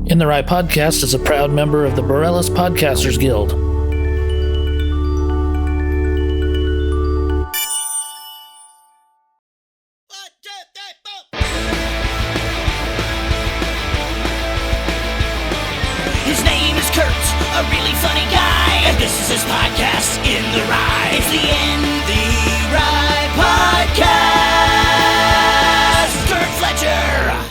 In the Rye Podcast is a proud member of the Borellis Podcasters Guild. His name is Curt, a really funny guy, and this is his podcast, In the Rye. It's the In the Rye Podcast. Curt Fletcher.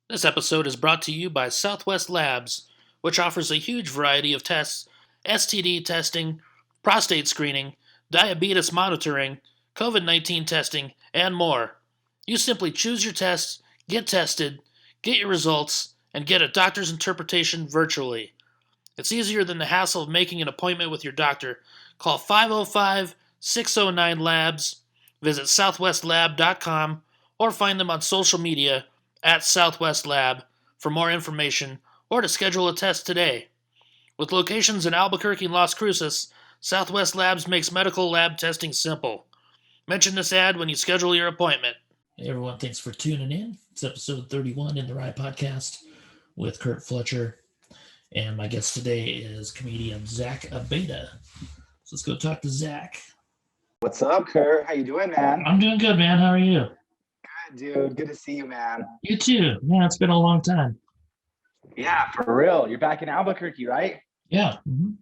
This episode is brought to you by Southwest Labs, which offers a huge variety of tests: STD testing, prostate screening, diabetes monitoring, COVID-19 testing, and more. You simply choose your test, get tested, get your results, and get a doctor's interpretation virtually. It's easier than the hassle of making an appointment with your doctor. Call 505-609-LABS, visit southwestlab.com, or find them on social media at Southwest Lab for more information or to schedule a test today. With locations in Albuquerque and Las Cruces, Southwest Labs makes medical lab testing simple. Mention this ad when you schedule your appointment. Hey everyone, thanks for tuning in. It's episode 31 in the Rye Podcast with Curt Fletcher, and my guest today is comedian Zach Abeyta. So let's go talk to Zach. What's up, Curt? How you doing, man? I'm doing good, man. How are you? Good, dude. Good to see you, man. You too. Yeah, it's been a long time. Yeah, for real. You're back in Albuquerque, right? Yeah. Mm-hmm.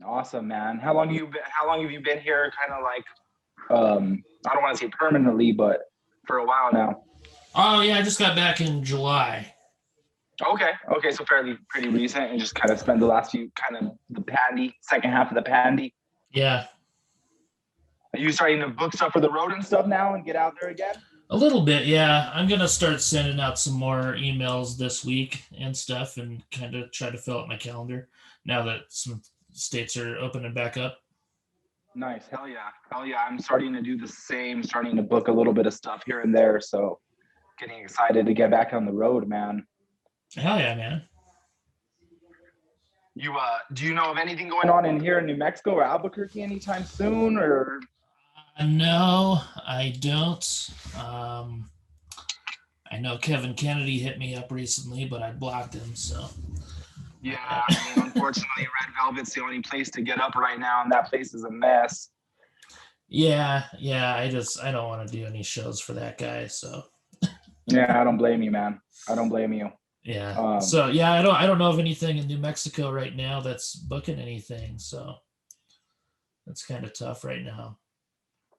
Awesome, man. How long have you been here? Kind of like, I don't want to say permanently, but for a while now. Oh yeah, I just got back in July. Okay, so pretty recent, and just kind of spend the last few second half of the pandy. Yeah. Are you starting to book stuff for the road and stuff now and get out there again? A little bit, yeah. I'm going to start sending out some more emails this week and stuff and kind of try to fill out my calendar now that some states are opening back up. Nice. Hell yeah. I'm starting to do the same, starting to book a little bit of stuff here and there. So getting excited to get back on the road, man. Hell yeah, man. You do you know of anything going on in here in New Mexico or Albuquerque anytime soon, or? No, I don't. I know Kevin Kennedy hit me up recently, but I blocked him, so. Yeah, I mean, unfortunately, Red Velvet's the only place to get up right now, and that place is a mess. Yeah, I don't want to do any shows for that guy, so. Yeah, I don't blame you, man. I don't blame you. Yeah. So yeah, I don't know of anything in New Mexico right now that's booking anything, so that's kind of tough right now.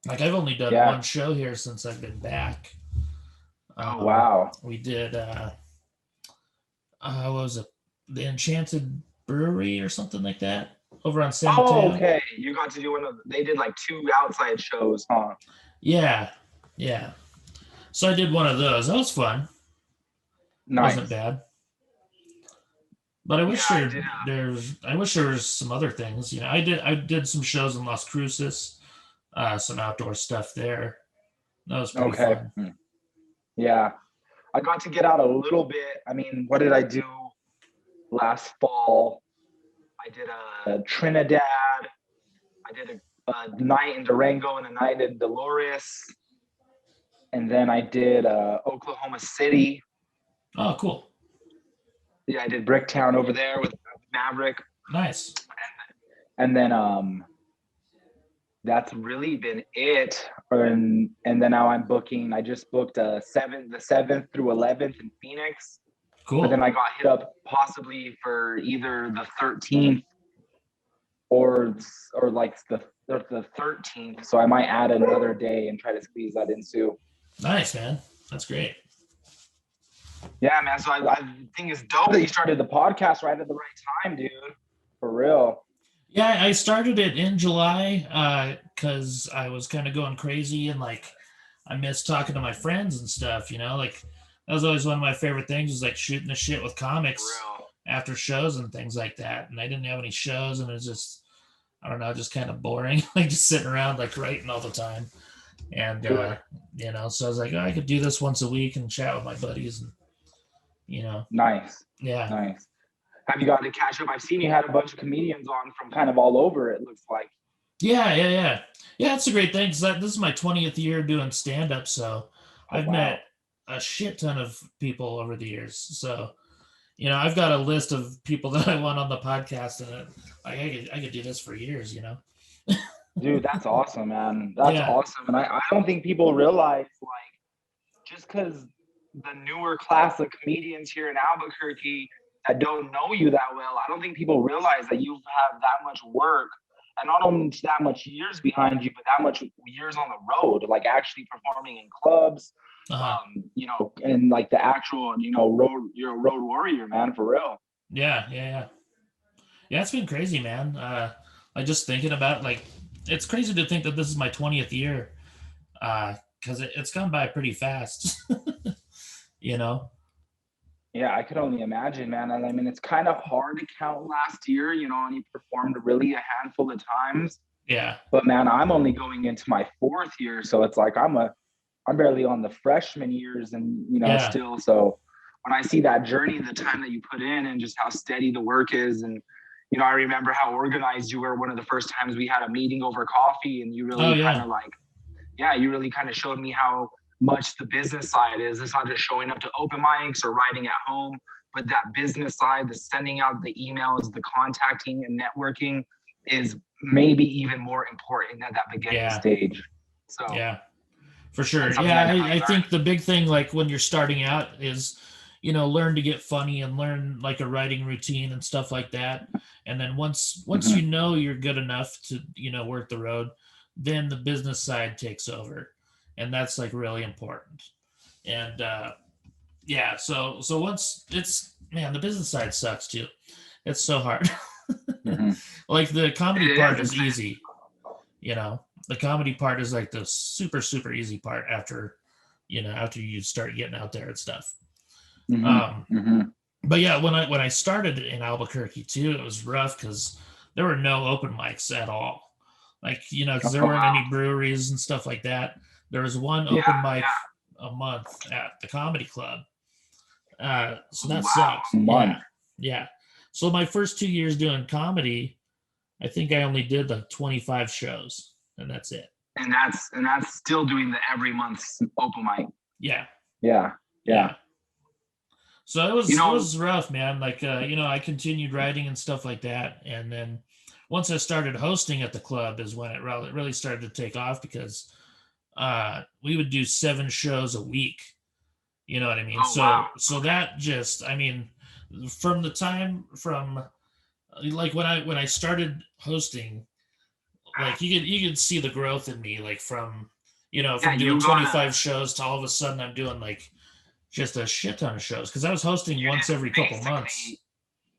Like I've only done one show here since I've been back. Oh wow. We did what was it? The Enchanted Brewery or something like that over on San Mateo. Oh, okay. You got to do they did like 2 outside shows, huh? Yeah. So I did one of those. That was fun. Nice. Wasn't bad. But I wish I wish there was some other things. You know, I did some shows in Las Cruces, some outdoor stuff there. That was pretty fun. Yeah. I got to get out a little bit. I mean, what did I do last fall? I did a Trinidad. I did a night in Durango and a night in Dolores. And then I did Oklahoma City. Oh, cool. Yeah, I did Bricktown over there with Maverick. Nice. And then that's really been it. And then now I'm booking. I just booked the 7th through 11th in Phoenix. Cool. But then I got hit up possibly for either the 13th or like the 13th. So I might add another day and try to squeeze that in too. Nice, man. That's great. Yeah, man. So I think it's dope that you started the podcast right at the right time, dude. For real. Yeah, I started it in July because I was kind of going crazy and like I missed talking to my friends and stuff, you know, like that was always one of my favorite things was like shooting the shit with comics after shows and things like that. And I didn't have any shows and it was just, I don't know, just kind of boring, like just sitting around like writing all the time. And, you know, so I was like, I could do this once a week and chat with my buddies and, you know. Nice. Yeah. Nice. Have you gotten to catch up? I've seen you had a bunch of comedians on from kind of all over, it looks like. Yeah. Yeah, it's a great thing because this is my 20th year doing stand-up, so I've met a shit ton of people over the years. So, I've got a list of people that I want on the podcast, and I could do this for years. Dude, that's awesome, man. That's Yeah. awesome. And I don't think people realize, like, just because the newer class of comedians here in Albuquerque that don't know you that well, I don't think people realize that you have that much work and not only that much years behind you, but that much years on the road, like actually performing in clubs, Uh-huh. and like the actual, you're a road warrior, man, for real. Yeah. Yeah, it's been crazy, man. Like just thinking about like it's crazy to think that this is my 20th year, because it's gone by pretty fast. you know. Yeah, I could only imagine, man. And I mean, it's kind of hard to count last year, and he performed really a handful of times. Yeah. But man, I'm only going into my 4th year, so it's like I'm barely on the freshman years, and Yeah. still. So when I see that journey, the time that you put in, and just how steady the work is, and I remember how organized you were. One of the first times we had a meeting over coffee, and you really kind of you really kind of showed me how much the business side is. It's not just showing up to open mics or writing at home, but that business side, the sending out the emails, the contacting and networking is maybe even more important at that beginning stage. So yeah, for sure. Yeah, I think the big thing, like when you're starting out, is learn to get funny and learn like a writing routine and stuff like that. And then once you're good enough to work the road, then the business side takes over, and that's like really important. And so once the business side sucks too. It's so hard. Like the comedy part is easy. The comedy part is like the super, super easy part after you start getting out there and stuff. But yeah, when I started in Albuquerque too, it was rough because there were no open mics at all. Like, because there weren't any breweries and stuff like that. There was one open mic a month at the comedy club. So that sucked. Yeah. So my first 2 years doing comedy, I think I only did like 25 shows, and that's it. And that's still doing the every month open mic. Yeah. So it was rough, man. Like, I continued writing and stuff like that. And then once I started hosting at the club is when it really started to take off, because we would do 7 shows a week. You know what I mean? So that just, from like when I started hosting, like you could see the growth in me, like from doing 25 shows to all of a sudden I'm doing like just a shit ton of shows, because I was hosting once every couple months.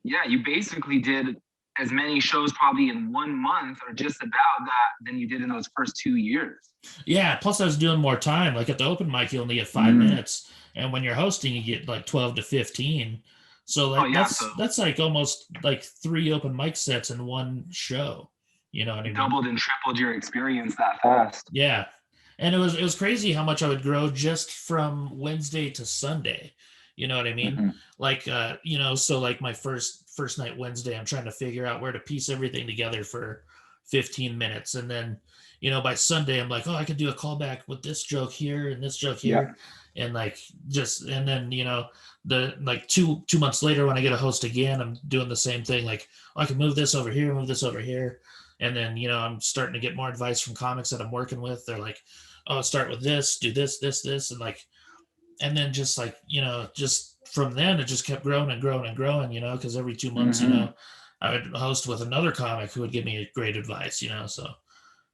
Yeah, you basically did as many shows probably in 1 month or just about that than you did in those first 2 years. Yeah, plus I was doing more time. Like at the open mic, you only get 5 minutes, and when you're hosting, you get like 12 to 15. So like that's like almost like 3 open mic sets in one show. You know what I mean? Doubled and tripled your experience that fast. Yeah. And it was crazy how much I would grow just from Wednesday to Sunday. You know what I mean? Like, so like my first night Wednesday, I'm trying to figure out where to piece everything together for 15 minutes. And then, by Sunday, I'm like, oh, I could do a callback with this joke here and this joke here. Yeah. And like, and then, the like 2 months later, when I get a host again, I'm doing the same thing. Like, oh, I can move this over here, move this over here. And then, I'm starting to get more advice from comics that I'm working with. They're like, oh, start with this, do this. And like, and then just like, just from then it just kept growing and growing and growing, because every 2 months, I would host with another comic who would give me great advice, so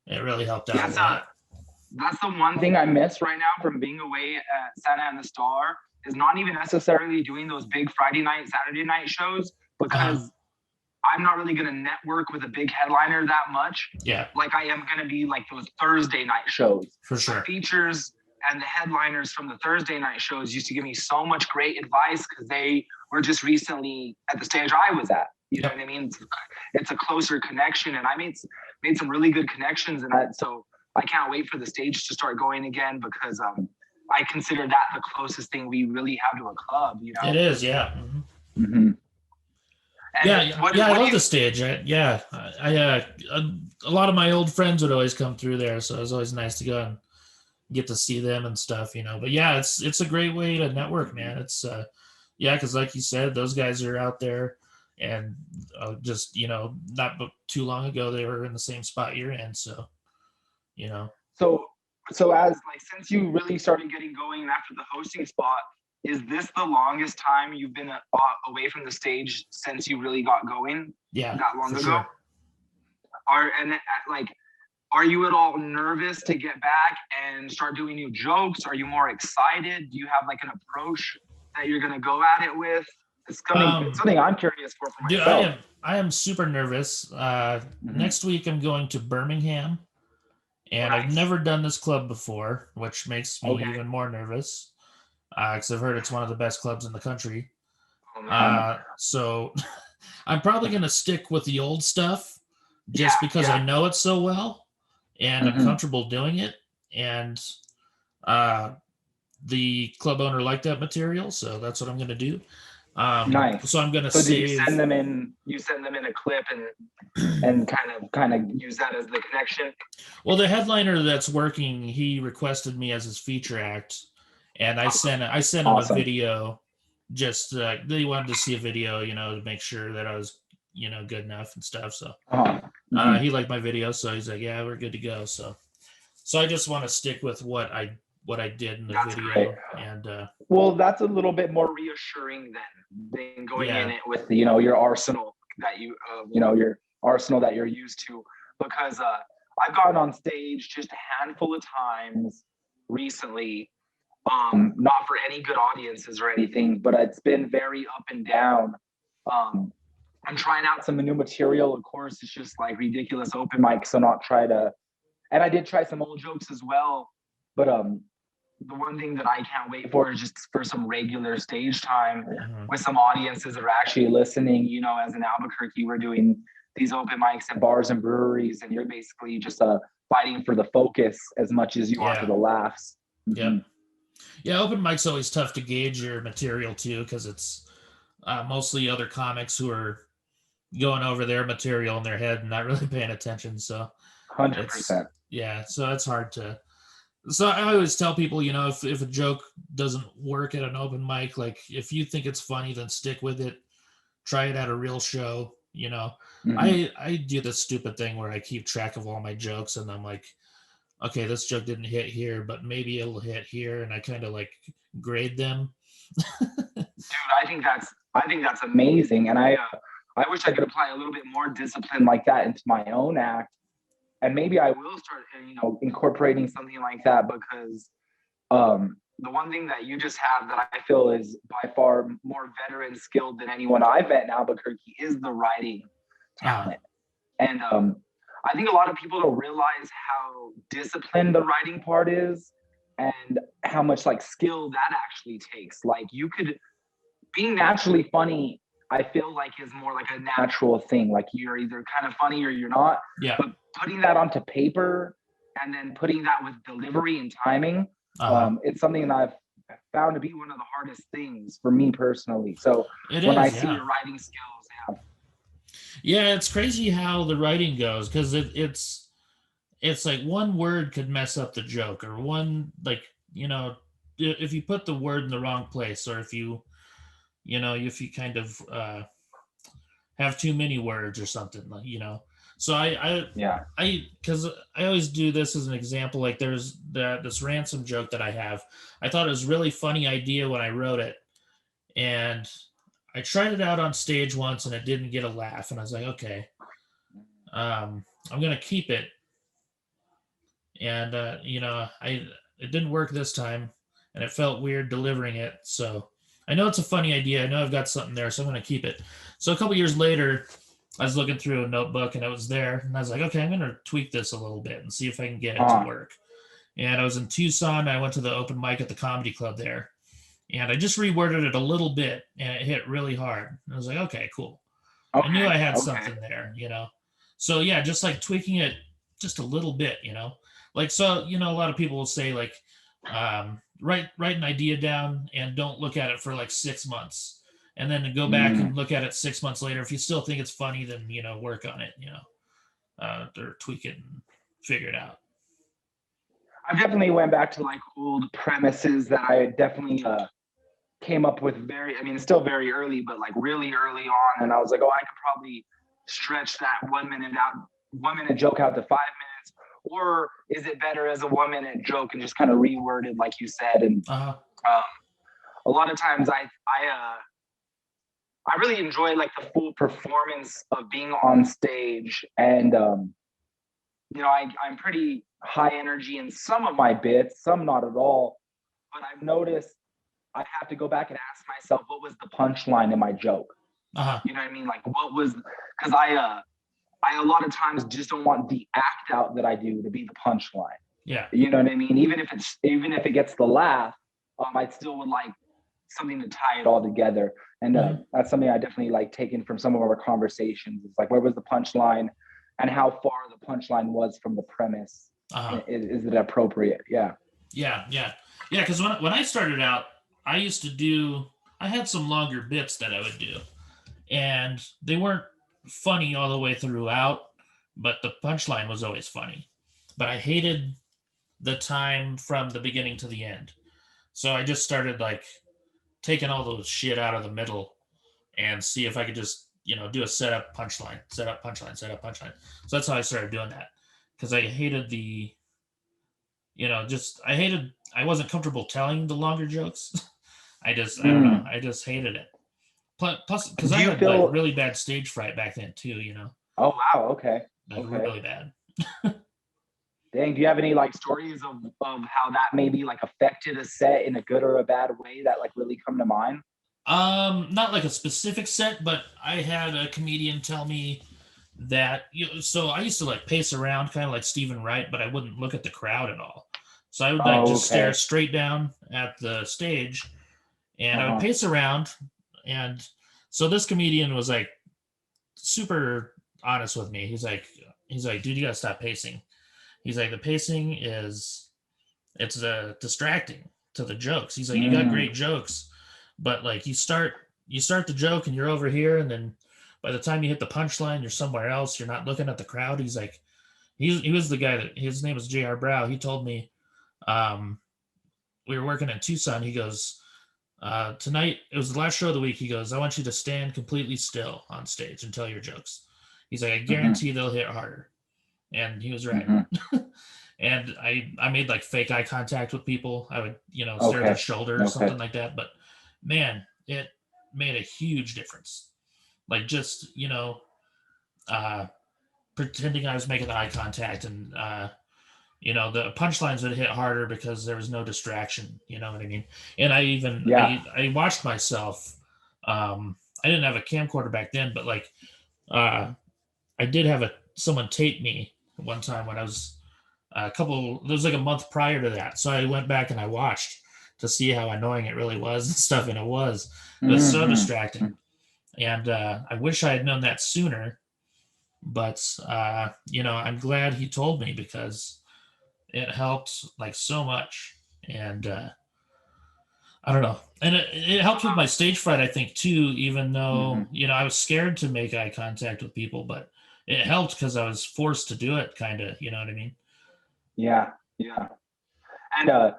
it really helped out a lot. That's the one thing I miss right now from being away at Santa and the Star, is not even necessarily doing those big Friday night, Saturday night shows, because I'm not really going to network with a big headliner that much. Yeah. Like I am going to be like those Thursday night shows. For sure. The features and the headliners from the Thursday night shows used to give me so much great advice, because they were just recently at the stage I was at. You know what I mean? It's a closer connection, and I made some really good connections, and so I can't wait for the stage to start going again, because I consider that the closest thing we really have to a club. It is, yeah. I love the stage. A lot of my old friends would always come through there, so it was always nice to go and get to see them and stuff, But yeah, it's a great way to network, man. It's yeah, because like you said, those guys are out there, and just not too long ago they were in the same spot you're in, so you know. So as like since you really started getting going after the hosting spot, is this the longest time you've been away from the stage since you really got going? Yeah, that long ago. Sure. Are you at all nervous to get back and start doing new jokes? Are you more excited? Do you have like an approach that you're gonna go at it with? It's something I'm curious for myself. Dude, I am super nervous. Next week I'm going to Birmingham, and I've never done this club before, which makes me even more nervous. Because I've heard it's one of the best clubs in the country. So I'm probably gonna stick with the old stuff, just because I know it so well, and I'm comfortable doing it, and the club owner liked that material, so that's what I'm gonna do. Nice. So I'm gonna save. You send them in a clip and kind of use that as the connection. Well, the headliner that's working, he requested me as his feature act, and I sent him a video. Just they wanted to see a video, to make sure that I was, good enough and stuff. So he liked my video, so he's like, "Yeah, we're good to go." So I just want to stick with what I did in the video, great. And well, that's a little bit more reassuring than going in it with your arsenal that your arsenal that you're used to. Because I've gotten on stage just a handful of times recently. Not for any good audiences or anything, but it's been very up and down. I'm trying out some new material. Of course, it's just like ridiculous open mic. So and I did try some old jokes as well. But the one thing that I can't wait for is just for some regular stage time with some audiences that are actually listening. As in Albuquerque, we're doing these open mics at bars and breweries, and you're basically just fighting for the focus as much as you are for the laughs. Yeah, open mic's always tough to gauge your material too, because it's mostly other comics who are going over their material in their head and not really paying attention. So 100%. Yeah, so it's hard to. So I always tell people, if a joke doesn't work at an open mic, like if you think it's funny, then stick with it. Try it at a real show. I do this stupid thing where I keep track of all my jokes, and I'm like, okay, this joke didn't hit here, but maybe it'll hit here, and I kind of like grade them. Dude, I think that's amazing, and I wish I could apply a little bit more discipline like that into my own act, and maybe I will start, incorporating something like that, because the one thing that you just have that I feel is by far more veteran skilled than anyone I've met in Albuquerque is the writing talent, and I think a lot of people don't realize how disciplined the writing part is and how much like skill that actually takes. Like being naturally funny, I feel like is more like a natural thing. Like you're either kind of funny or you're not. Yeah. But putting that onto paper and then putting that with delivery and timing, it's something that I've found to be one of the hardest things for me personally. So I see your writing skills, yeah, it's crazy how the writing goes, because it's like one word could mess up the joke, or one, like, if you put the word in the wrong place, or if you kind of have too many words or something, So because I always do this as an example. Like there's this ransom joke that I have. I thought it was a really funny idea when I wrote it, and I tried it out on stage once and it didn't get a laugh. And I was like, okay, I'm going to keep it. And, it didn't work this time, and it felt weird delivering it. So I know it's a funny idea. I know I've got something there, so I'm going to keep it. So a couple years later, I was looking through a notebook and it was there. And I was like, okay, I'm going to tweak this a little bit and see if I can get it to work. And I was in Tucson. I went to the open mic at the comedy club there. And I just reworded it a little bit, and it hit really hard. And I was like, okay, cool. I knew I had something there, So yeah, just like tweaking it just a little bit, Like, so, a lot of people will say like, write an idea down and don't look at it for like 6 months. And then go back and look at it 6 months later. If you still think it's funny, then, work on it, or tweak it and figure it out. I definitely went back to like old premises that I definitely came up with still very early, but like really early on. And I was like, oh, I could probably stretch that 1 minute joke out to 5 minutes. Or is it better as a 1 minute joke and just kind of reword it like you said? And a lot of times I really enjoy like the full performance of being on stage. And I'm pretty high energy in some of my bits, some not at all. But I've noticed I have to go back and ask myself, what was the punchline in my joke? You know what I mean? Like, what was, because I a lot of times just don't want the act out that I do to be the punchline. Yeah. You know what I mean? Even if it gets the laugh, I still would like something to tie it all together. And that's something I definitely like taken from some of our conversations. It's like, where was the punchline and how far the punchline was from the premise? Is it appropriate? Yeah. Yeah. Because when I started out, I had some longer bits that I would do, and they weren't funny all the way throughout, but the punchline was always funny. But I hated the time from the beginning to the end. So I just started like taking all those shit out of the middle and see if I could just, do a setup punchline. So that's how I started doing that. Because I hated I wasn't comfortable telling the longer jokes. I don't know. I just hated it. Plus, because I had like really bad stage fright back then too, Oh, wow. Okay. Really bad. Dang, do you have any like stories of how that maybe like affected a set in a good or a bad way that like really come to mind? Not like a specific set, but I had a comedian tell me that, so I used to like pace around kind of like Stephen Wright, but I wouldn't look at the crowd at all. So I would like just stare straight down at the stage, and I would pace around. And so this comedian was like super honest with me. He's like, dude, you gotta stop pacing. He's like, the pacing it's distracting to the jokes. He's like, you got great jokes, but like you start the joke and you're over here, and then by the time you hit the punchline, you're somewhere else. You're not looking at the crowd. He's like, he was the guy that, his name was J.R. Brow. He told me, we were working in Tucson. He goes, tonight, it was the last show of the week. He goes, I want you to stand completely still on stage and tell your jokes. He's like, I guarantee they'll hit harder. And he was right. And I made like fake eye contact with people. I would, stare at their shoulder or something like that. But man, it made a huge difference. Like just, pretending I was making eye contact, and, the punchlines would hit harder because there was no distraction. You know what I mean? And I watched myself. I didn't have a camcorder back then, but like, I did have someone tape me one time when I was there was like a month prior to that. So I went back and I watched to see how annoying it really was and stuff. And it was so distracting. And I wish I had known that sooner, but I'm glad he told me, because it helped like so much. And I don't know. And it helped with my stage fright, I think, too, even though, I was scared to make eye contact with people, but it helped because I was forced to do it, kind of, you know what I mean? Yeah. And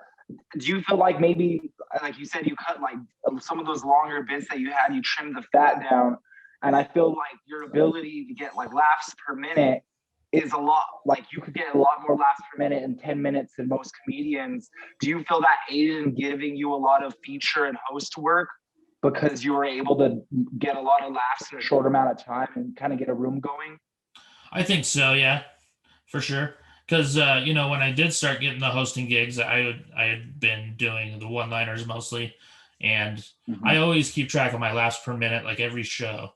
do you feel like maybe, like you said, you cut like some of those longer bits that you had, you trimmed the fat down, and I feel like your ability to get like laughs per minute is a lot, like you could get a lot more laughs per minute in 10 minutes than most comedians. Do you feel that aided in giving you a lot of feature and host work because you were able to get a lot of laughs in a short amount of time and kind of get a room going? I think so, yeah, for sure. Because, when I did start getting the hosting gigs, I had been doing the one-liners mostly, and I always keep track of my laughs per minute, like every show.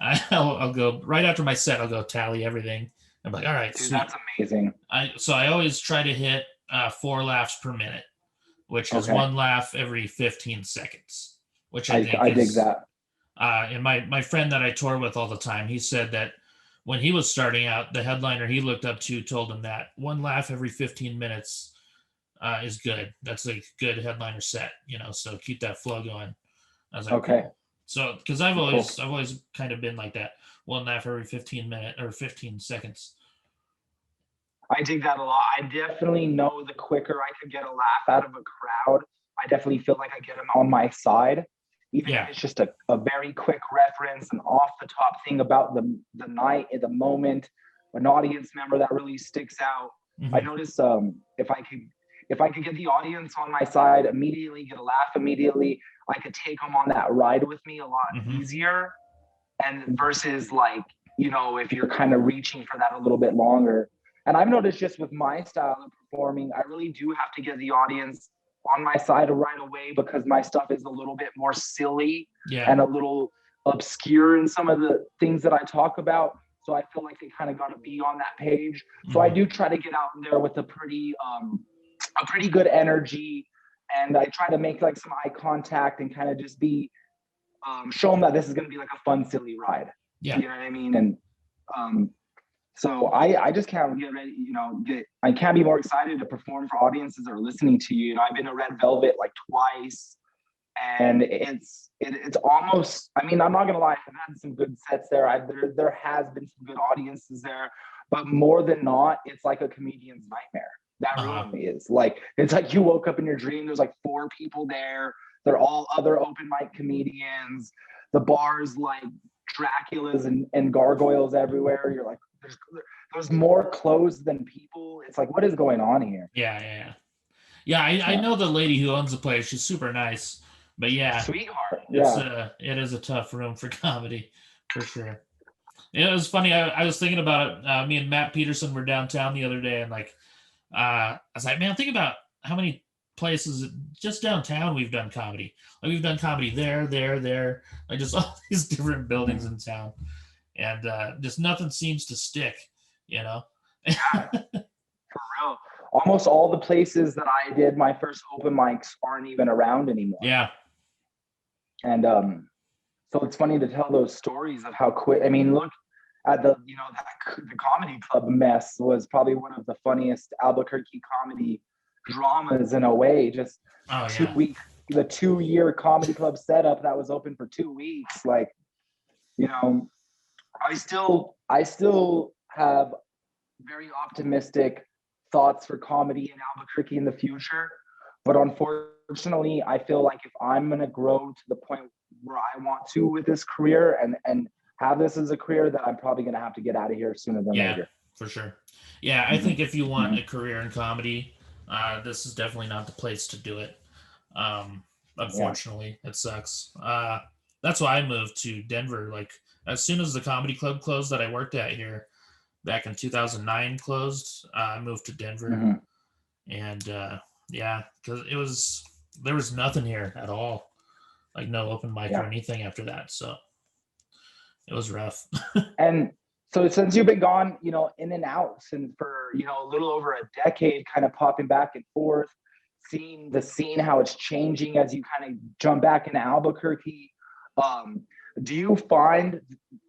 I'll go, right after my set, I'll go tally everything. I'm like, all right, dude, that's amazing. So I always try to hit 4 laughs per minute, which is 1 laugh every 15 seconds, which I think I dig that. And my friend that I tour with all the time, he said that when he was starting out, the headliner he looked up to told him that 1 laugh every 15 minutes is good. That's a good headliner set, so keep that flow going. I was like, okay. Cool. So, because I've always kind of been like that, 1 laugh every 15 minutes or 15 seconds. I dig that a lot. I definitely know the quicker I could get a laugh out of a crowd, I definitely feel like I get them on my side. Even Yeah. if it's just a very quick reference, an off the top thing about the night, the moment, an audience member that really sticks out. I notice if I could get the audience on my side immediately, get a laugh immediately, I could take them on that ride with me a lot easier. And versus like, you know, if you're kind of reaching for that a little bit longer. And I've noticed just with my style of performing, I really do have to get the audience on my side right away because my stuff is a little bit more silly and a little obscure in some of the things that I talk about. So I feel like they kind of got to be on that page. So I do try to get out there with a pretty good energy, and I try to make like some eye contact and kind of just be show them that this is going to be like a fun, silly ride. Yeah. You know what I mean? And so I just can't get ready, you know, I can't be more excited to perform for audiences that are listening to you. You know, I've been to Red Velvet like twice, and it's almost, I mean, I'm not going to lie, I've had some good sets there. There has been some good audiences there, but more than not, it's like a comedian's nightmare. That really is. Like, it's like you woke up in your dream, there's like 4 people there. They're all other open mic comedians. The bar's like Draculas and gargoyles everywhere. You're like, there's more clothes than people. It's like, what is going on here? Yeah. I know the lady who owns the place. She's super nice, but yeah, sweetheart. It is a tough room for comedy, for sure. It was funny. I was thinking about it. Me and Matt Peterson were downtown the other day, and like, I was like, man, think about how many places just downtown we've done comedy. Like we've done comedy there, like just all these different buildings in town, and just nothing seems to stick, you know. For real. Almost all the places that I did my first open mics aren't even around anymore. Yeah. And so it's funny to tell those stories of how quick. I mean, look at the comedy club mess was probably one of the funniest Albuquerque comedy dramas in a way. Just 2 weeks, the 2-year comedy club setup that was open for 2 weeks. Like, you know, I still have very optimistic thoughts for comedy in Albuquerque in the future, but unfortunately I feel like if I'm going to grow to the point where I want to with this career and have this as a career, that I'm probably going to have to get out of here sooner than later. For sure. Yeah, I think if you want a career in comedy, this is definitely not the place to do it. Unfortunately, it sucks. That's why I moved to Denver. Like as soon as the comedy club closed that I worked at here back in 2009 closed, I moved to Denver. And because there was nothing here at all, like no open mic or anything after that. So it was rough. And so since you've been gone, you know, in and out since for, you know, a little over a decade, kind of popping back and forth, seeing the scene, how it's changing as you kind of jump back into Albuquerque. Do you find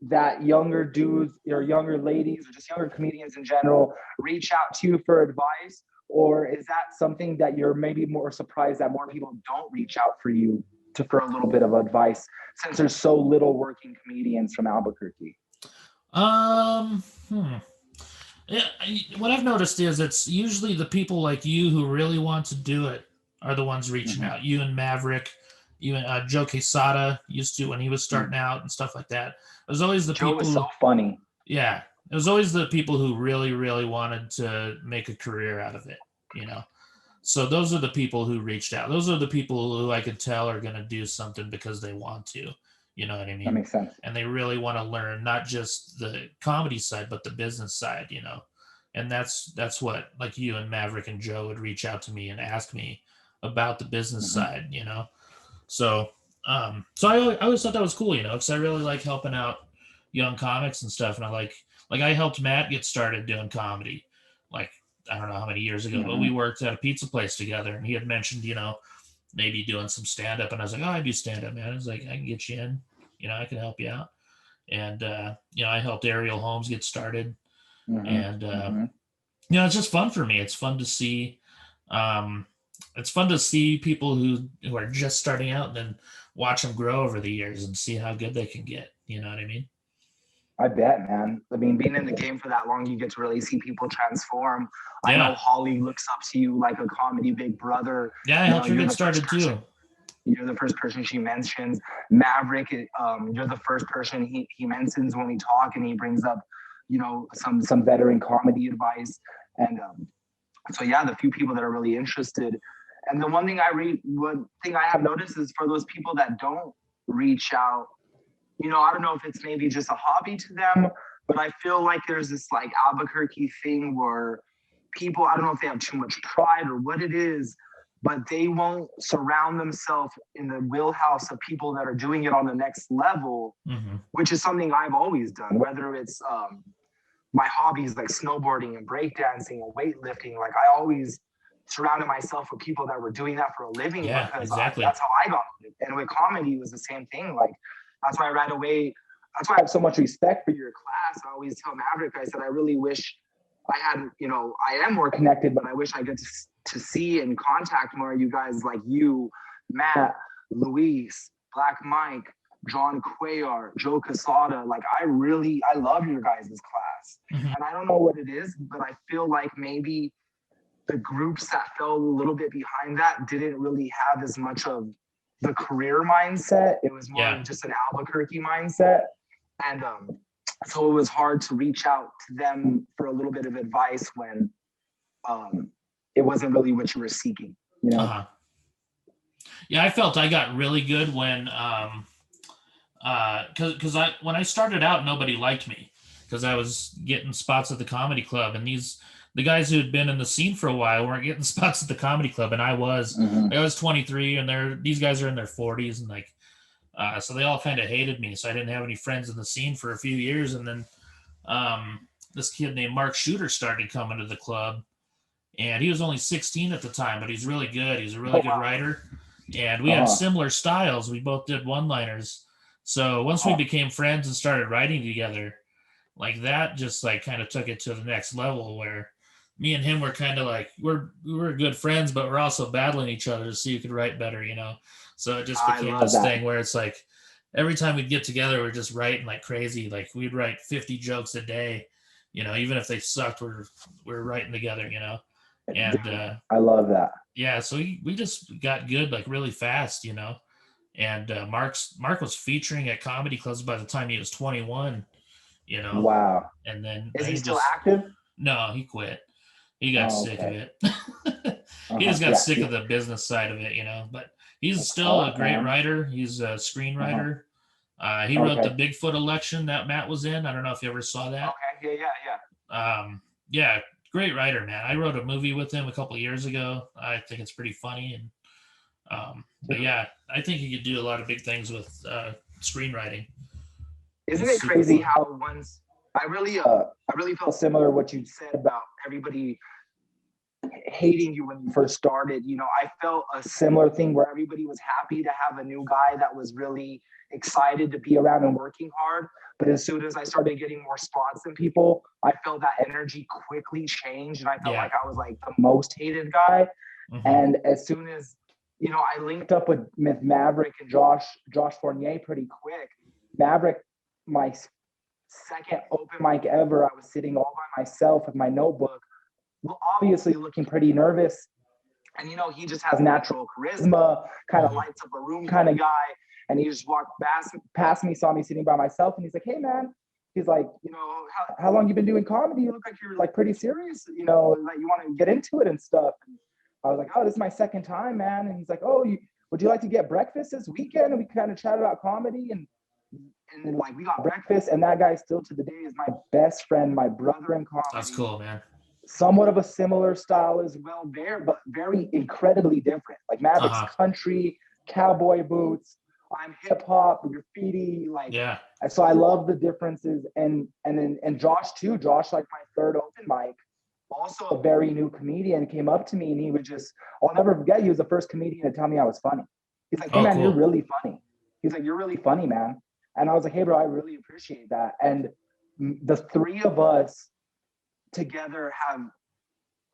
that younger dudes or younger ladies or just younger comedians in general reach out to you for advice? Or is that something that you're maybe more surprised that more people don't reach out for you for a little bit of advice since there's so little working comedians from Albuquerque? Yeah, what I've noticed is it's usually the people like you who really want to do it are the ones reaching out. You and Maverick, you and Joe Quesada used to when he was starting out and stuff like that. It was always the Joe people. Was so funny. Yeah, it was always the people who really, really wanted to make a career out of it, you know. So those are the people who reached out. Those are the people who I could tell are going to do something because they want to. You know what I mean? That makes sense. And they really want to learn not just the comedy side, but the business side, you know. And that's what, like you and Maverick and Joe would reach out to me and ask me about the business side, you know. So I always thought that was cool, you know, because I really like helping out young comics and stuff. And I I helped Matt get started doing comedy, like, I don't know how many years ago, but we worked at a pizza place together, and he had mentioned, you know, maybe doing some stand-up, and I was like, oh, I do stand-up, man. I was like, I can get you in, you know, I can help you out. And, you know, I helped Ariel Holmes get started. And, you know, it's just fun for me. It's fun to see, people who are just starting out and then watch them grow over the years and see how good they can get. You know what I mean? I bet, man. I mean, being in the game for that long, you get to really see people transform. Yeah. I know Holly looks up to you like a comedy big brother. Yeah, I helped her get started too. You're the first person she mentions. Maverick, you're the first person he mentions when we talk, and he brings up, you know, some veteran comedy advice. And so yeah, the few people that are really interested. And the one thing I have noticed is for those people that don't reach out, you know, I don't know if it's maybe just a hobby to them, but I feel like there's this like Albuquerque thing where people, I don't know if they have too much pride or what it is, but they won't surround themselves in the wheelhouse of people that are doing it on the next level, which is something I've always done, whether it's my hobbies like snowboarding and breakdancing and weightlifting. Like I always surrounded myself with people that were doing that for a living because that's how I got it. And with comedy, it was the same thing. Like that's why that's why I have so much respect for your class. I always tell Maverick, I said, I really wish I had, you know, I am more connected, but I wish I get to see and contact more of you guys like you, Matt, Luis, Black Mike, John Cuellar, Joe Casada. Like I love your guys' class. And I don't know what it is, but I feel like maybe the groups that fell a little bit behind that didn't really have as much of the career mindset. It was more of just an Albuquerque mindset. And so it was hard to reach out to them for a little bit of advice when it wasn't really what you were seeking, you know? Yeah, I felt I got really good when, because when I started out, nobody liked me because I was getting spots at the comedy club, and the guys who had been in the scene for a while weren't getting spots at the comedy club, and I was. I was 23, and these guys are in their 40s, and like, so they all kind of hated me. So I didn't have any friends in the scene for a few years, and then this kid named Mark Shooter started coming to the club, and he was only 16 at the time, but he's really good. He's a really good writer, and we had similar styles. We both did one-liners. So once we became friends and started writing together, like that just like kind of took it to the next level where me and him were kind of like, we were good friends, but we're also battling each other to see who could write better, you know? So it just became this thing where it's like, every time we'd get together, we're just writing like crazy. Like we'd write 50 jokes a day, you know, even if they sucked, we're writing together, you know? And I love that. Yeah. So we just got good, like really fast, you know? And Mark was featuring at comedy clubs by the time he was 21, you know? Wow. And then is he still active? No, he quit. He got sick of it. He just got sick of the business side of it, you know, but he's still a great writer. He's a screenwriter. He wrote the Bigfoot election that Matt was in. I don't know if you ever saw that. Okay. Yeah. Yeah. Great writer, man. I wrote a movie with him a couple of years ago. I think it's pretty funny. And, but yeah, I think he could do a lot of big things with screenwriting. Isn't it crazy how once I really felt similar to what you said about everybody hating you when you first started. You know, I felt a similar thing where everybody was happy to have a new guy that was really excited to be around and working hard. But as soon as I started getting more spots than people, I felt that energy quickly change. And I felt like I was like the most hated guy. And as soon as, you know, I linked up with Maverick and Josh Fournier pretty quick. Maverick, my second open mic ever, I was sitting all by myself with my notebook, obviously looking pretty nervous. And, you know, he just has natural charisma, kind of lights up a room kind of guy. And he just walked past me, saw me sitting by myself. And he's like, hey, man. He's like, you know, how long you been doing comedy? You look like you're like pretty serious, you know, like you want to get into it and stuff. And I was like, oh, this is my second time, man. And he's like, oh, would you like to get breakfast this weekend? And we kind of chatted about comedy and then like we got breakfast, and that guy still to the day is my best friend, my brother in comedy. That's cool, man. Somewhat of a similar style as well there, but very incredibly different. Like Maverick's country, cowboy boots. I'm hip hop, graffiti, like And so I love the differences. And Josh too. Josh, like my third open mic, also a very new comedian, came up to me and he was just, I'll never forget, he was the first comedian to tell me I was funny. He's like, hey man, you're really funny. He's like, you're really funny, man. And I was like, hey bro, I really appreciate that. And the three of us together have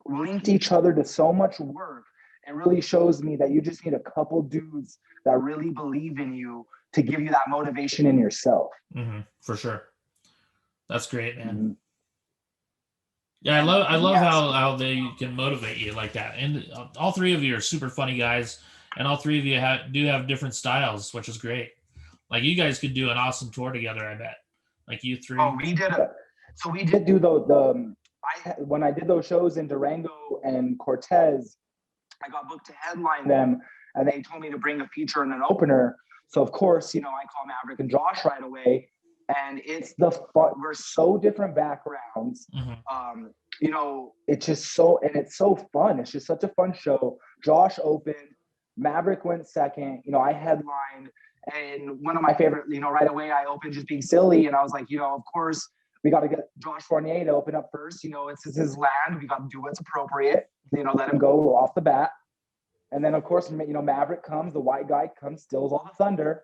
linked each other to so much work. It really shows me that you just need a couple dudes that really believe in you to give you that motivation in yourself. For sure. That's great, man. Mhm. Yeah, I love Yes. how they can motivate you like that. And all three of you are super funny guys, and all thrri of you do have different styles, which is great. Like you guys could do an awesome tour together, I bet. Like you Oh, three. we did do when I did those shows in Durango and Cortez, I got booked to headline them, and they told me to bring a feature and an opener. So of course, I call Maverick and Josh right away, and it's the fun. We're so different backgrounds. Mm-hmm. It's just it's so fun. It's just such a fun show. Josh opened, Maverick went second. I headlined, and one of my favorite. Right away I opened just being silly, and I was like, of course we got to get Josh Fournier to open up first. It's his land. We got to do what's appropriate. Let him go off the bat. And then, of course, Maverick comes, the white guy comes, steals all the thunder,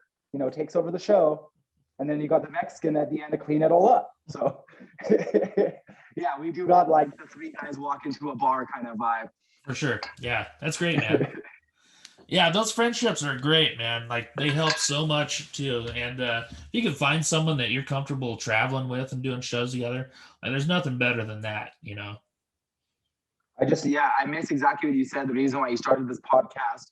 takes over the show. And then you got the Mexican at the end to clean it all up. So, yeah, we do got like the three guys walk into a bar kind of vibe. For sure. Yeah, that's great, man. Yeah, those friendships are great, man. Like they help so much too. And if you can find someone that you're comfortable traveling with and doing shows together, like, there's nothing better than that, I miss exactly what you said. The reason why you started this podcast.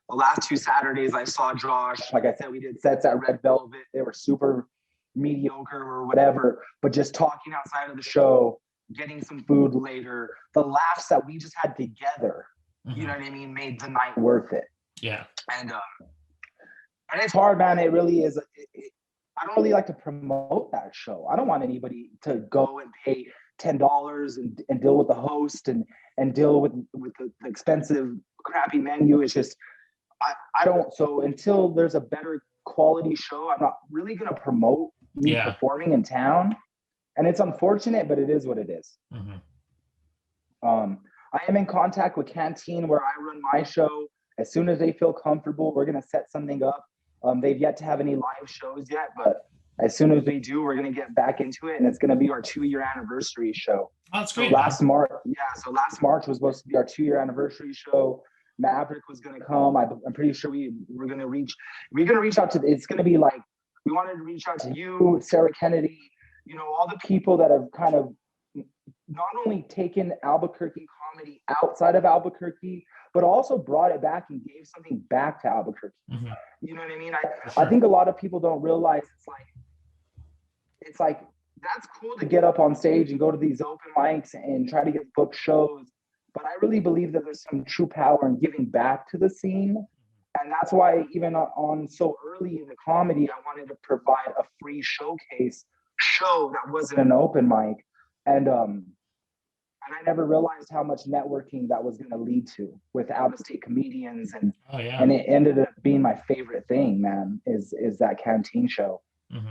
The last 2 Saturdays I saw Josh. Like I said, we did sets at Red Velvet. They were super mediocre or whatever, but just talking outside of the show, getting some food later, the laughs that we just had together, Mm-hmm. you know what I mean, made the night worth it. Yeah. And it's hard, man. It really is. I don't really like to promote that show. I don't want anybody to go and pay $10 and deal with the host and deal with the expensive, crappy menu. It's just, I don't. So until there's a better quality show, I'm not really going to promote me performing in town. And it's unfortunate, but it is what it is. Mm-hmm. I am in contact with Canteen where I run my show. As soon as they feel comfortable, we're going to set something up. They've yet to have any live shows yet, but as soon as we do, we're going to get back into it, and it's going to be our 2-year anniversary show. Oh, that's great. So last March was supposed to be our 2-year anniversary show. Maverick was going to come. I'm pretty sure we're going to reach out to, it's going to be like, we wanted to reach out to you, Sarah Kennedy, all the people that have kind of not only taken Albuquerque comedy outside of Albuquerque, but also brought it back and gave something back to Albuquerque. Mm-hmm. You know what I mean? I think a lot of people don't realize it's like that's cool to get up on stage and go to these open mics and try to get booked shows. But I really believe that there's some true power in giving back to the scene. And that's why even on so early in the comedy, I wanted to provide a free showcase show that wasn't an open mic. And I never realized how much networking that was going to lead to with out-of-state comedians, and it ended up being my favorite thing, man. Is that Canteen show? Mm-hmm.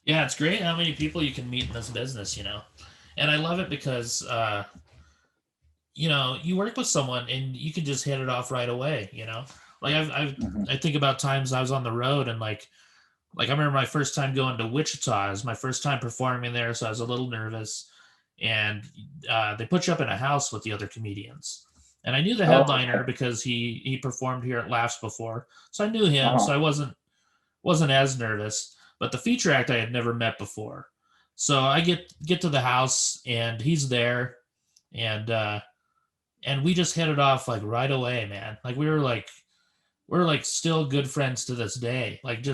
Yeah, it's great how many people you can meet in this business, and I love it because you work with someone and you can just hit it off right away. Like I think about times I was on the road and like I remember my first time going to Wichita. It was my first time performing there, so I was a little nervous. And they put you up in a house with the other comedians. And I knew the headliner because he performed here at Laughs before. So I knew him, so I wasn't as nervous. But the feature act I had never met before. So I get to the house and he's there, and we just hit it off like right away, man. Like we're like still good friends to this day. Like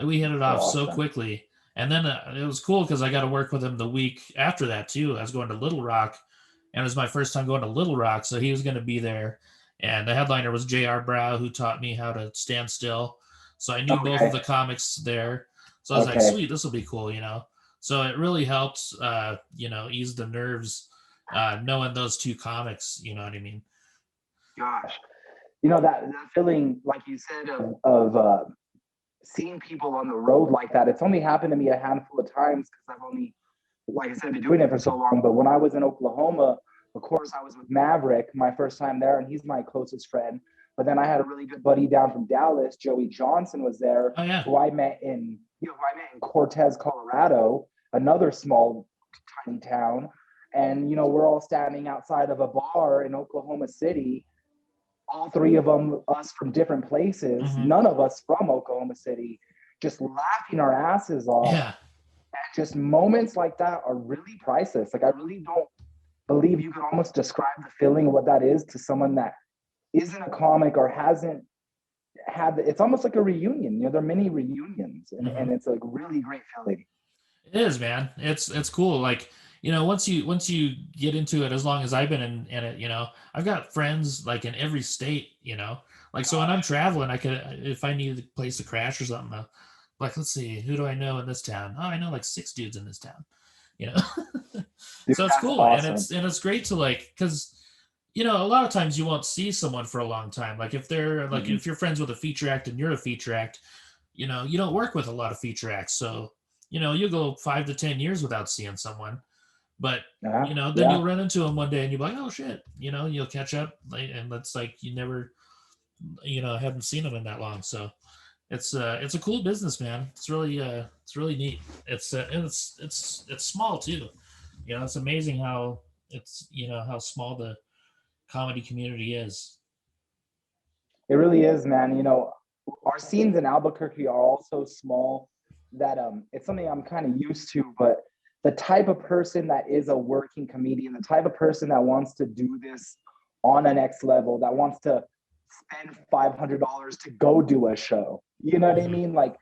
we hit it off so quickly. And then it was cool because I got to work with him the week after that too. I was going to Little Rock, and it was my first time going to Little Rock, so he was going to be there. And the headliner was J.R. Brow, who taught me how to stand still. So I knew both of the comics there. So I was like, sweet, this will be cool, So it really helped, ease the nerves, knowing those two comics. You know what I mean? Gosh, that feeling, like you said, of seeing people on the road like that. It's only happened to me a handful of times because I've only, like I said, been doing it for so long. But when I was in Oklahoma, of course, I was with Maverick my first time there, and he's my closest friend. But then I had a really good buddy down from Dallas, Joey Johnson, was there, who I met in Cortez, Colorado, another small, tiny town. And, we're all standing outside of a bar in Oklahoma City, all three of them, us from different places, none of us from Oklahoma City, just laughing our asses off. Yeah. And just moments like that are really priceless. Like I really don't believe you can almost describe the feeling of what that is to someone that isn't a comic or hasn't had it's almost like a reunion. There are many reunions, and it's like really great feeling. It is, man. It's cool. Like, once you get into it, as long as I've been in it, I've got friends like in every state, like, so when I'm traveling, I could, if I need a place to crash or something, like, let's see, who do I know in this town? Oh, I know like 6 dudes in this town, Dude, so it's cool. awesome. And it's great to, like, because a lot of times you won't see someone for a long time. Like if they're like, if you're friends with a feature act and you're a feature act, you don't work with a lot of feature acts. So, you'll go 5 to 10 years without seeing someone, but then you'll run into them one day and you'll be like, oh shit, you'll catch up, and it's like, you never, haven't seen them in that long. So it's a cool business, man. It's really neat. And it's small too. It's amazing how it's, how small the comedy community is. It really is, man. Our scenes in Albuquerque are also small that it's something I'm kind of used to, but the type of person that is a working comedian, the type of person that wants to do this on a next level, that wants to spend $500 to go do a show, you know what I mean? Like,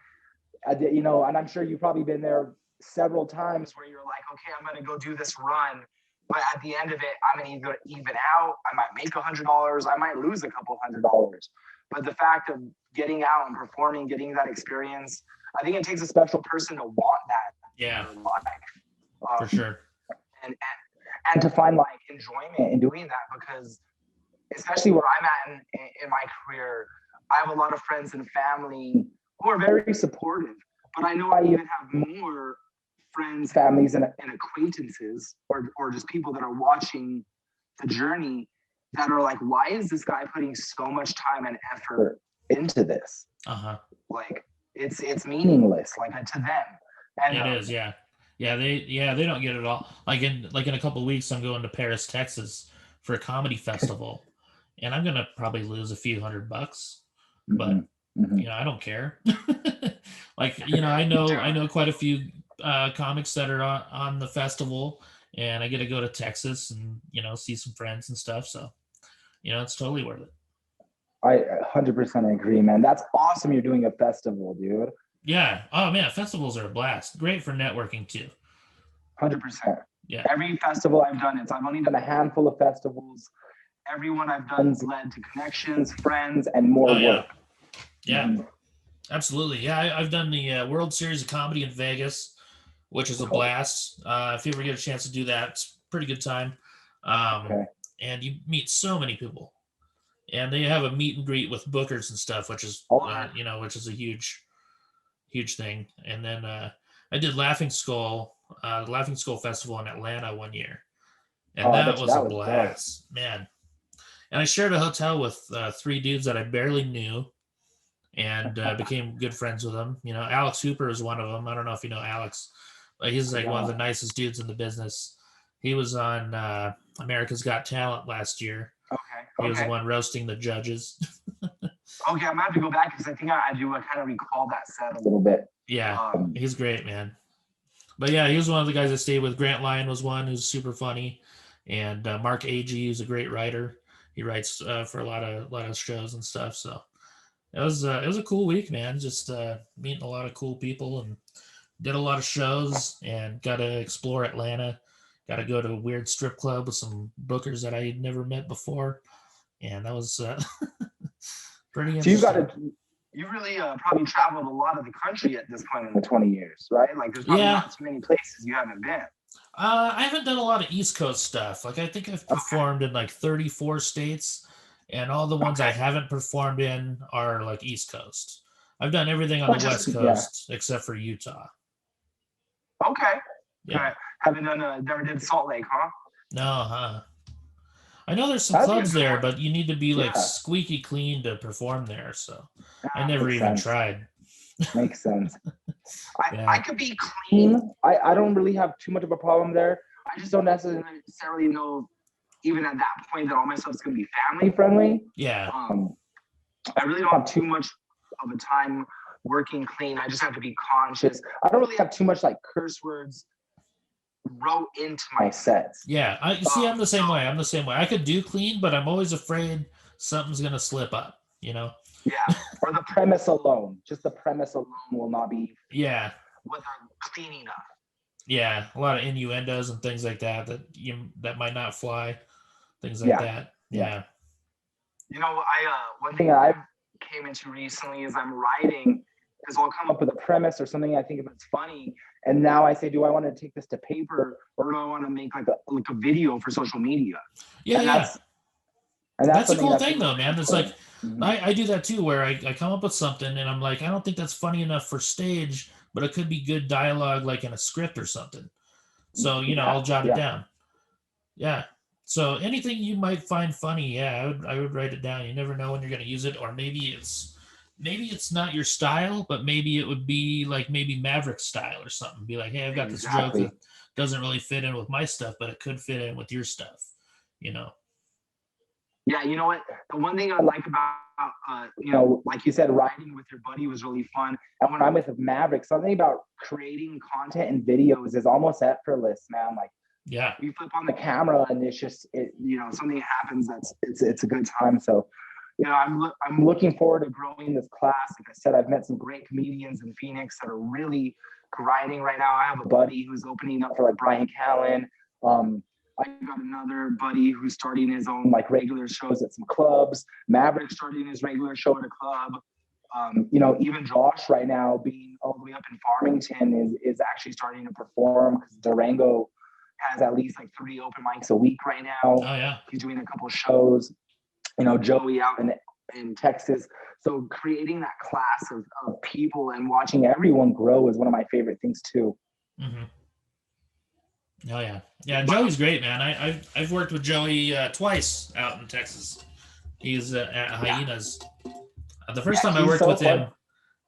and I'm sure you've probably been there several times where you're like, okay, I'm going to go do this run, but at the end of it, I'm going to either even out, I might make $100, I might lose a couple $100. But the fact of getting out and performing, getting that experience, I think it takes a special person to want that. Yeah, in life. For sure. And to find like enjoyment in doing that, because especially where I'm at in my career, I have a lot of friends and family who are very supportive, but I know I even have more friends, families, and acquaintances, or just people that are watching the journey that are like, why is this guy putting so much time and effort into this? Like it's meaningless, like to them. And it is, yeah. They don't get it all. Like in a couple of weeks, I'm going to Paris, Texas for a comedy festival, and I'm gonna probably lose a few $100, but I don't care. Like, I know quite a few comics that are on the festival, and I get to go to Texas and see some friends and stuff. So, it's totally worth it. I 100% agree, man. That's awesome. You're doing a festival, dude. Yeah. Oh man, festivals are a blast. Great for networking too. 100%. Yeah. Every festival I've done, I've only done a handful of festivals. Every one I've done's led to connections, friends, and more work. Yeah. Absolutely. Yeah, I've done the World Series of Comedy in Vegas, which is a blast. If you ever get a chance to do that, it's a pretty good time. And you meet so many people. And they have a meet and greet with bookers and stuff, which is which is a huge thing. And then I did Laughing Skull Festival in Atlanta one year, and that was a blast, man. And I shared a hotel with 3 dudes that I barely knew, and became good friends with them. Alex Hooper is one of them. I don't know if you know Alex, but he's like one of the nicest dudes in the business. He was on America's Got Talent last year. He was the one roasting the judges. Okay, I'm gonna have to go back because I think I do. I kind of recall that set a little bit. Yeah, he's great, man. But yeah, he was one of the guys I stayed with. Grant Lyon was one who's super funny, and Mark Agee is a great writer. He writes for a lot of shows and stuff. So it was a cool week, man. Just meeting a lot of cool people and did a lot of shows and got to explore Atlanta. Got to go to a weird strip club with some bookers that I had never met before, and that was pretty interesting. So you really probably traveled a lot of the country at this point in the 20 years, right? Like there's probably not too many places you haven't been. I haven't done a lot of East Coast stuff. Like I think I've performed in like 34 states, and all the ones I haven't performed in are like East Coast. I've done everything on the West Coast except for Utah. Okay. Yeah. Haven't never did Salt Lake, huh? No, I know there's some clubs there, but you need to be like squeaky clean to perform there. So I never even tried. Makes sense. I could be clean. I don't really have too much of a problem there. I just don't necessarily know, even at that point, that all my stuff's going to be family friendly. Yeah. I really don't have too much of a time working clean. I just have to be conscious. I don't really have too much like curse words wrote into my sets. Yeah, I'm the same way. I could do clean, but I'm always afraid something's gonna slip up, you know? Yeah, or the premise alone. Just the premise alone will not be Yeah. without clean enough. Yeah, a lot of innuendos and things like that that might not fly. Things like that. Yeah. You know, one thing I've came into recently is I'm writing, because I'll come up with a premise or something I think if it's funny, and now I say, do I want to take this to paper or do I want to make like a video for social media? Yeah, and that's a cool thing though, man. It's like mm-hmm. I do that too, where I come up with something and I'm like, I don't think that's funny enough for stage, but it could be good dialogue like in a script or something. So, I'll jot it down. Yeah. So anything you might find funny, I would write it down. You never know when you're going to use it, or maybe it's not your style, but maybe it would be like maybe Maverick style or something. Be like, hey, I've got this joke that doesn't really fit in with my stuff, but it could fit in with your stuff, Yeah, you know what? The one thing I like about, like you said, riding with your buddy was really fun. And when I'm with Maverick, something about creating content and videos is almost effortless, man. Like, yeah, you flip on the camera and it's just, something happens. It's a good time. So, I'm looking forward to growing this class. Like I said, I've met some great comedians in Phoenix that are really grinding right now. I have a buddy who's opening up for like Brian Callen. I got another buddy who's starting his own like regular shows at some clubs. Maverick starting his regular show at a club. Even Josh right now being all the way up in Farmington is actually starting to perform because Durango has at least like 3 open mics a week right now. Oh yeah. He's doing a couple shows. Joey out in Texas. So creating that class of people and watching everyone grow is one of my favorite things too. Mm-hmm. Oh yeah. Yeah, Joey's great, man. I've worked with Joey twice out in Texas. He's at Hyenas. The first time I worked with him,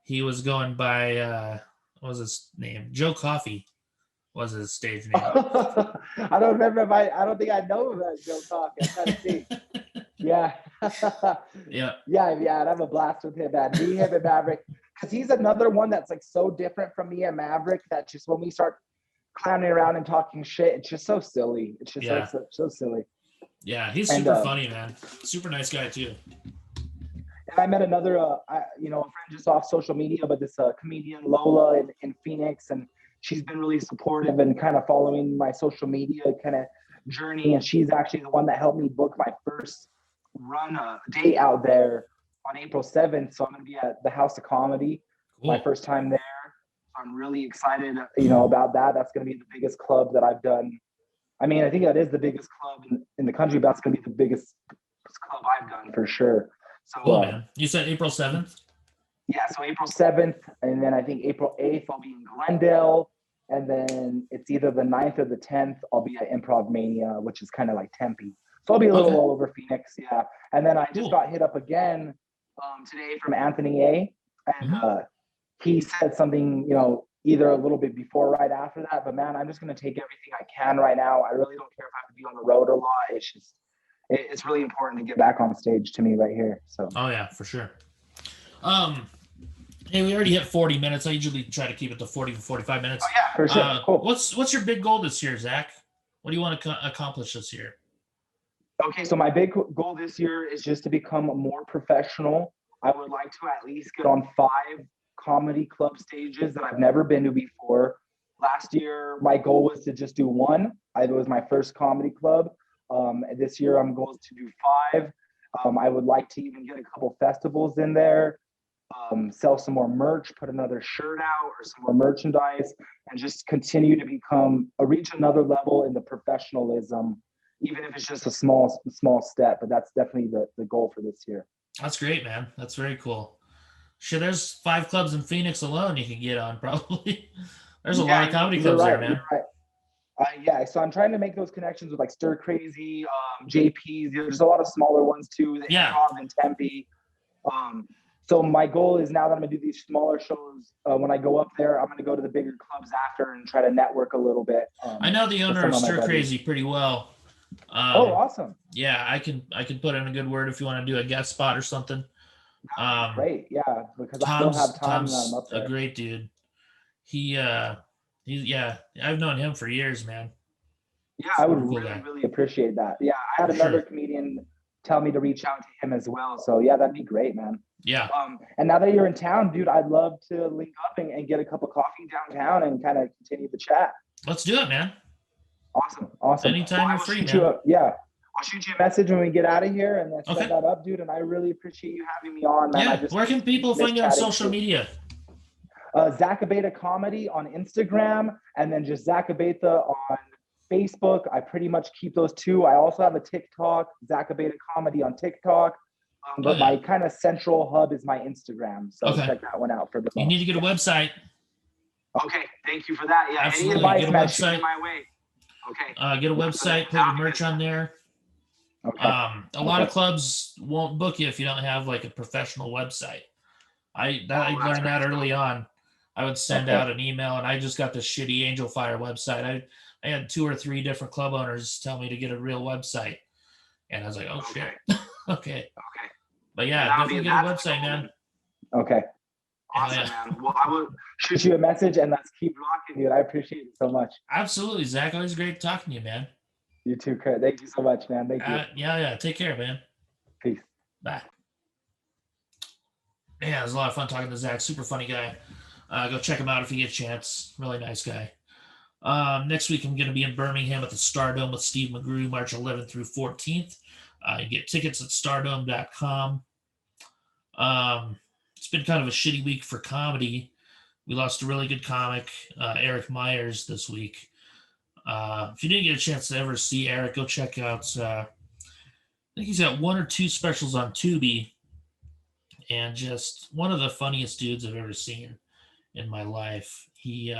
he was going by what was his name? Joe Coffey was his stage name. I don't remember I don't think I know about Joe Coffey. I'm trying to think. Yeah. Yeah. Yeah, I'd have a blast with him, man. Me, him, and Maverick. Because he's another one that's like so different from me and Maverick that just when we start clowning around and talking shit, it's just so silly. It's just so silly. Yeah, he's super funny, man. Super nice guy too. And I met another, a friend just off social media, but this comedian Lola in Phoenix, and she's been really supportive and kind of following my social media kind of journey. And she's actually the one that helped me book my first run date out there on April 7th. So I'm going to be at the House of Comedy, my first time there. I'm really excited, about that. That's going to be the biggest club that I've done. I mean, I think that is the biggest club in the country, but that's going to be the biggest club I've done for sure. So, cool, man. You said April 7th? Yeah, so April 7th, and then I think April 8th, I'll be in Glendale, and then it's either the 9th or the 10th, I'll be at Improv Mania, which is kind of like Tempe. So I'll be a little all over Phoenix, yeah. And then I just got hit up again today from Anthony A. And he said something, either a little bit before or right after that. But man, I'm just going to take everything I can right now. I really don't care if I have to be on the road a lot. It's just, it's really important to get back on stage to me right here. So. Oh yeah, for sure. Hey, we already hit 40 minutes. I usually try to keep it to 40 to 45 minutes. Oh yeah, for sure. Cool. What's your big goal this year, Zach? What do you want to accomplish this year? Okay, so my big goal this year is just to become more professional. I would like to at least get on 5 comedy club stages that I've never been to before. Last year, my goal was to just do 1. It was my first comedy club. This year, I'm going to do 5. I would like to even get a couple festivals in there, sell some more merch, put another shirt out or some more merchandise, and just continue to reach another level in the professionalism, even if it's just a small step. But that's definitely the goal for this year. That's great, man. That's very cool. Sure, there's 5 clubs in Phoenix alone you can get on, probably. There's a lot of comedy clubs there, man. Right. So I'm trying to make those connections with like Stir Crazy, JP's. There's a lot of smaller ones too. The Improv in Tempe. So my goal is now that I'm gonna do these smaller shows, when I go up there, I'm gonna go to the bigger clubs after and try to network a little bit. I know the owner of Stir Crazy pretty well. Oh, awesome. Yeah, I can put in a good word if you want to do a guest spot or something. Great, yeah, because I still have time and I'm up Tom's a there. great dude. Yeah, I've known him for years, man. Yeah, I would Super cool really, guy. really appreciate that. Yeah, I had For another sure. comedian tell me to reach out to him as well. So yeah, that'd be great, man. Yeah. And now that you're in town, dude, I'd love to link up and get a cup of coffee downtown and kind of continue the chat. Let's do it, man. Awesome, awesome. Anytime Well, I you're will free, shoot man. you I'll shoot you a message when we get out of here and then set Okay. that up, dude. And I really appreciate you having me on, man. Yeah. Where can people miss find you on chatting social too. media? Zach Abeyta Comedy on Instagram, and then just Zach Abeyta on Facebook. I pretty much keep those two. I also have a TikTok, Zach Abeyta Comedy on TikTok. But my kind of central hub is my Instagram. So check that one out for the You need to get a website. Okay, thank you for that. Yeah, Absolutely. any advice, Get a man, website. shoot my way. Okay. Get a website, put your merch on there. Okay. A lot of clubs won't book you if you don't have like a professional website. I learned that early on. I would send out an email, and I just got this shitty Angel Fire website. I had 2 or 3 different club owners tell me to get a real website, and I was like, oh shit. Okay. But yeah, definitely get a website, man. Okay. Awesome, man. Well, I will shoot you a message, and let's keep rocking, dude. I appreciate it so much. Absolutely, Zach. Always great talking to you, man. You too, Curt. Thank you so much, man. Thank you. Yeah. Take care, man. Peace. Bye. Yeah, it was a lot of fun talking to Zach. Super funny guy. Go check him out if you get a chance. Really nice guy. Next week, I'm going to be in Birmingham at the Stardome with Steve McGrew, March 11th through 14th. You get tickets at stardome.com. It's been kind of a shitty week for comedy. We lost a really good comic, Eric Myers, this week. If you didn't get a chance to ever see Eric, go check out. I think he's got 1 or 2 specials on Tubi, and just one of the funniest dudes I've ever seen in my life. He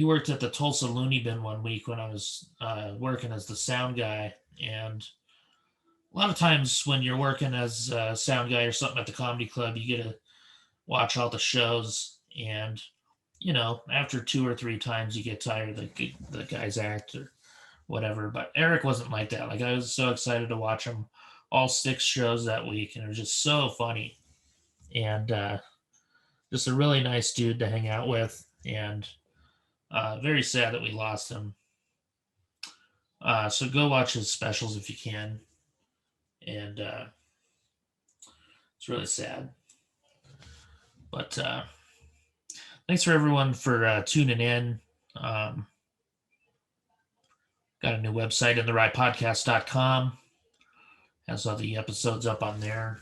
worked at the Tulsa Looney Bin one week when I was working as the sound guy, and a lot of times when you're working as a sound guy or something at the comedy club, you get to watch all the shows, and after 2 or 3 times you get tired of the guy's act or whatever. But Eric wasn't like that. Like, I was so excited to watch him all 6 shows that week, and it was just so funny, and just a really nice dude to hang out with, and very sad that we lost him. So go watch his specials if you can, and it's really sad. But thanks for everyone for tuning in. Got a new website, intherightpodcast.com. Has all the episodes up on there.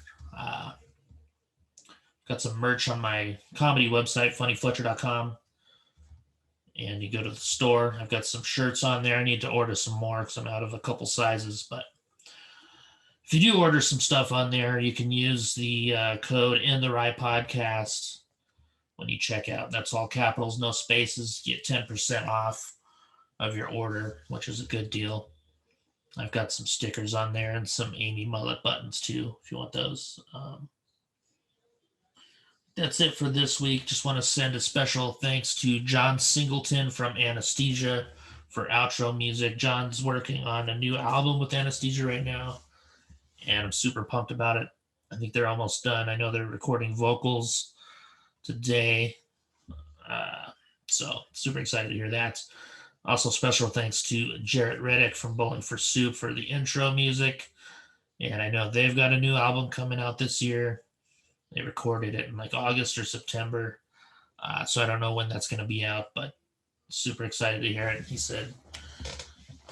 Got some merch on my comedy website, funnyfletcher.com. And you go to the store. I've got some shirts on there. I need to order some more because I'm out of a couple sizes. But if you do order some stuff on there, you can use the code InTheRightPodcast when you check out. That's all capitals, no spaces. You get 10% off of your order, which is a good deal. I've got some stickers on there and some Amy Mullet buttons too, if you want those. That's it for this week. Just want to send a special thanks to John Singleton from Anesthesia for outro music. John's working on a new album with Anesthesia right now, and I'm super pumped about it. I think they're almost done. I know they're recording vocals today, so super excited to hear that. Also, special thanks to Jarrett Reddick from Bowling for Soup for the intro music. And I know they've got a new album coming out this year. They recorded it in like August or September. So I don't know when that's going to be out, but super excited to hear it. He said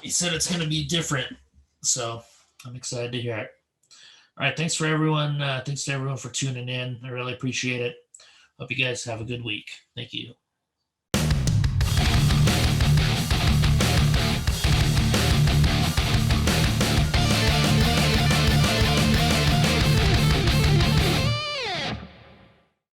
it's going to be different. So I'm excited to hear it. All right. Thanks for everyone. Thanks to everyone for tuning in. I really appreciate it. Hope you guys have a good week. Thank you.